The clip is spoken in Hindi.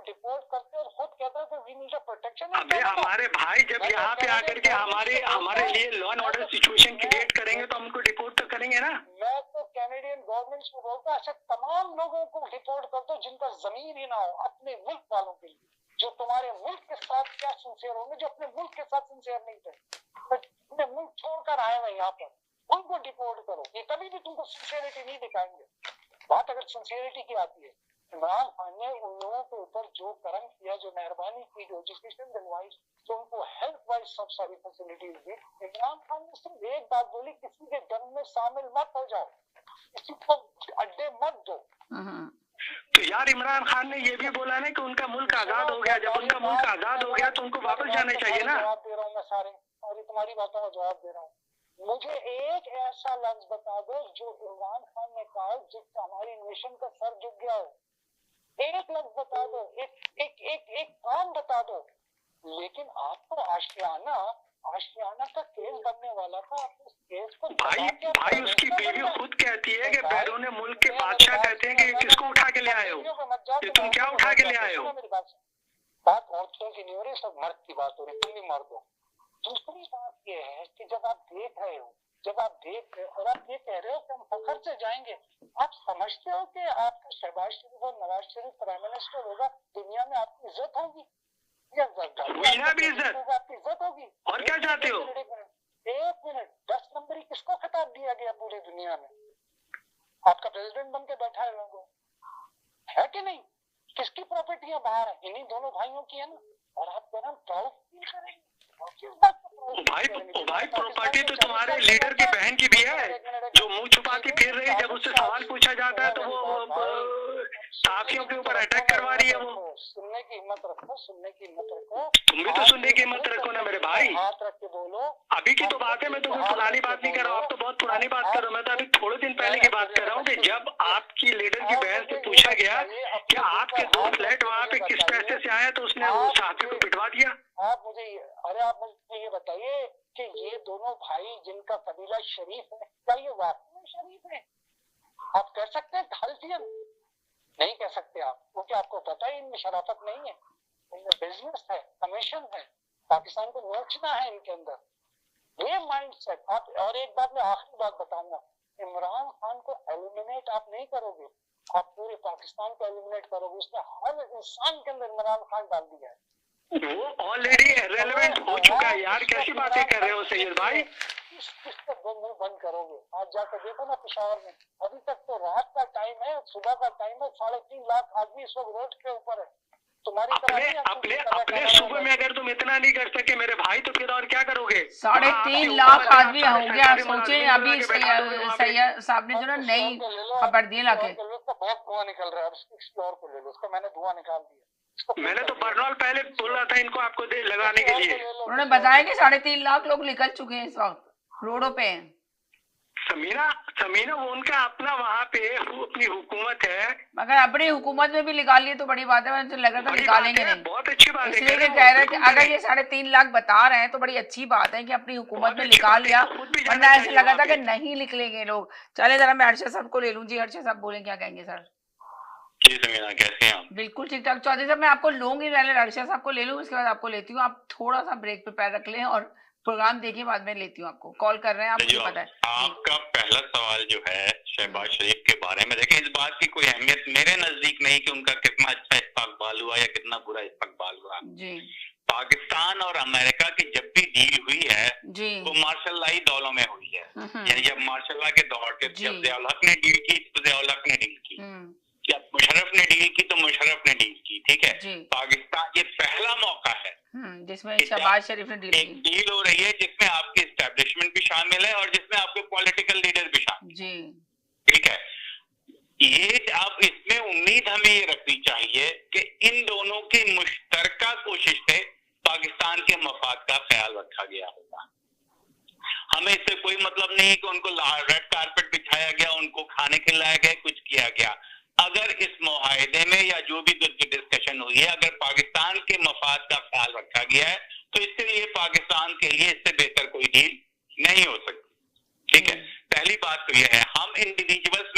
डिपोर्ट करते और खुद कहता है कि वी नीड अ प्रोटेक्शन। अबे हमारे भाई जब यहाँ पे आकर के हमारे लिए law and order situation create करेंगे तो हमको डिपोर्ट तो करेंगे ना। मैं तो कैनेडियन गवर्नमेंट को बोलता ऐसे तमाम लोगों को डिपोर्ट कर दो जिनका जमीन ही ना हो अपने मुल्क वालों के लिए, जो तुम्हारे मुल्क के साथ क्या सिंसियर होंगे, जो अपने मुल्क के साथ सिंसियर नहीं थे, अपने मुल्क छोड़कर आए हुए यहाँ पर, उनको डिपोर्ट करो। ये कभी भी तुमको सिंसियरिटी नहीं दिखाएंगे। बात अगर सिंसियरिटी की आती है, इमरान खान ने उन लोगों के ऊपर जो कर्म किया, जो मेहरबानी की, जो एजुकेशन दिलवाई, जो उनको हेल्थ वाइज सब सारी फैसिलिटीज दी, इमरान खान ने सिर्फ एक बात बोली, किसी के जन्म में शामिल मत हो जाओ, किसी को अड्डे मत दो। तो यार इमरान खान ने ये भी बोला ना कि उनका मुल्क आजाद हो गया, जब उनका मुल्क आजाद हो गया तो उनको वापस जाना चाहिए ना। जवाब दे रहा हूँ मैं सारी तुम्हारी बातों का जवाब दे रहा हूँ। मुझे एक ऐसा लफ्ज बता दो जो इमरान खान ने कहा जिससे हमारी नेशन का सर झुक गया हो। एक लफ्ज बता दो, एक काम बता दो। लेकिन आपको आशियाना का केस बनने वाला था, आप उस केस को भाई उसकी बीवी खुद कहती है कि बैरून मुल्क के बादशाह कहते हैं कि किसको उठा के ले आए हो, कि तुम क्या उठा के ले आए हो। बात औरतों की नहीं हो रही, सब मर्द की बात हो रही, तुम भी मर्द हो। दूसरी बात यह है कि जब आप देख रहे हो और आप ये कह रहे हो कि हम फखर से जाएंगे, आप समझते हो कि आपका शहबाज शरीफ और नवाज शरीफ प्राइम मिनिस्टर होगा, दुनिया में आपकी इज्जत होगी, आपकी इज्जत होगी। और क्या चाहते हो? 1 मिनट 10 नंबरी किसको खिताब दिया गया पूरी दुनिया में? आपका प्रेसिडेंट बन के बैठा है लोगों, है कि नहीं? किसकी प्रॉपर्टियां बाहर है? इन्हीं दोनों भाइयों की है ना। और आप कह रहे हैं प्राउड फील करेंगे, किस बात को भाई प्रॉपर्टी तो तुम्हारे लीडर की बहन की भी है, जो मुंह छुपाती फिर रही, जब उससे सवाल पूछा जाता है तो वो साथियों के ऊपर अटैक करवा रही है। वो सुनने की हिम्मत रखो, तुम भी तो सुनने की हिम्मत रखो ना मेरे भाई। हाथ रख के बोलो। अभी की तो बात है, मैं तो कोई पुरानी बात नहीं कर रहा हूँ, आप तो बहुत पुरानी बात कर रहे हो। मैं तो अभी थोड़े दिन पहले की बात कर रहा हूँ कि जब आपकी लीडर की बहन से पूछा गया कि आपके 2 फ्लैट वहाँ पे किस पैसे से आए, तो उसने उस साथी को पिटवा दिया। आप मुझे ये बताइए कि ये दोनों भाई जिनका कबीला शरीफ है, क्या ये वाकई में शरीफ है? आप कह सकते हैं हल्फियन? नहीं कह सकते आप, क्योंकि आपको पता है इनमें शराफत नहीं है, इनमें बिजनेस है, कमीशन है, पाकिस्तान को नोचना है इनके अंदर, ये माइंड सेट। आप और एक बात मैं आखिरी बात बताऊंगा, इमरान खान को एलिमिनेट आप नहीं करोगे, आप पूरे पाकिस्तान को एलिमिनेट करोगे। उसने हर इंसान के अंदर इमरान खान डाल दिया है। वो ऑलरेडी रेलेवेंट हो चुका है यार, कैसी बातें कर रहे हो सैयद भाई? किसका मुंह बंद करोगे? आज जाकर देखो ना पिशावर में, अभी तक तो रात का टाइम है, सुबह का टाइम है, 3.5 लाख आदमी इस वक्त रोड के ऊपर है। तुम्हारी अपने सुबह में अगर तुम इतना नहीं कर सके मेरे भाई, तो फिर और क्या करोगे? 3.5 लाख आदमी हो गया। सोचे अभी सैयद साहब ने जो ना नई खबर दी लाके, बहुत धुआं निकल रहा है, किसी और को ले लो, उसका मैंने धुआं निकाल दिया। मैंने तो बर्नॉल पहले बोल रहा था इनको आपको दे लगाने के लिए। उन्होंने बताया कि 3.5 लाख लोग निकल चुके हैं, इस वक्त रोडों पे हैं। समीना वो उनका अपना वहाँ पे अपनी हुकूमत है, मगर अपनी हुकूमत में भी निकाल लिए तो बड़ी बात है। मुझे लगा था निकालेंगे नहीं, बहुत अच्छी बात है। इसलिए कह रहे थे अगर ये 3.5 लाख बता रहे हैं तो बड़ी अच्छी बात है कि अपनी हुकूमत में निकाल लिया, वरना ऐसे लगा था कि नहीं निकलेंगे लोग। चले जरा मैं अर्शद साहब को ले लूं। जी अर्शद साहब बोले, क्या कहेंगे सर? जी समीना कैसे हैं आप? बिल्कुल ठीक ठाक। चौधरी साहब मैं आपको लूंगी, पहले अर्शद साहब को ले लूँ, उसके बाद आपको लेती हूँ। आप थोड़ा सा ब्रेक पे पैर रख लें और प्रोग्राम देखिए, बाद में लेती हूँ आपको। कॉल कर रहे हैं आप, मुझे पता है। आपका पहला सवाल जो है शहबाज शरीफ के बारे में, देखिए इस बात की कोई अहमियत मेरे नजदीक नहीं कि उनका कितना अच्छा इस्तकबाल हुआ या कितना बुरा इस्तकबाल हुआ जी। पाकिस्तान और अमेरिका की जब भी डील हुई है जी, वो मार्शल लाई दौलों में हुई है। यानी जब मार्शल ला के दौर के जब ज़ियाउल हक ने डील की तो ज़ियाउल हक ने डील की, जब मुशर्रफ ने डील की तो मुशर्रफ ने डील की। ठीक है, पाकिस्तान ये पहला मौका है जिसमें शहबाज शरीफ ने डील हो रही है, जिसमें आपकी एस्टेब्लिशमेंट भी शामिल है और जिसमें आपके पॉलिटिकल लीडर भी शामिल जी। ठीक है, ये अब इसमें उम्मीद हमें ये रखनी चाहिए कि इन दोनों की मुश्तरका कोशिश से पाकिस्तान के मफाद का ख्याल रखा गया होगा। हमें इससे कोई मतलब नहीं है कि उनको रेड कारपेट बिछाया गया, उनको खाने खिलाया गया, कुछ किया गया। अगर इस मुआहदे में या जो भी डिस्कशन हुई है, अगर पाकिस्तान के मफाद का ख्याल रखा गया है तो इससे ये पाकिस्तान के लिए इससे बेहतर कोई डील नहीं हो सकती। ठीक है, पहली बात तो यह है हम इंडिविजुअल्स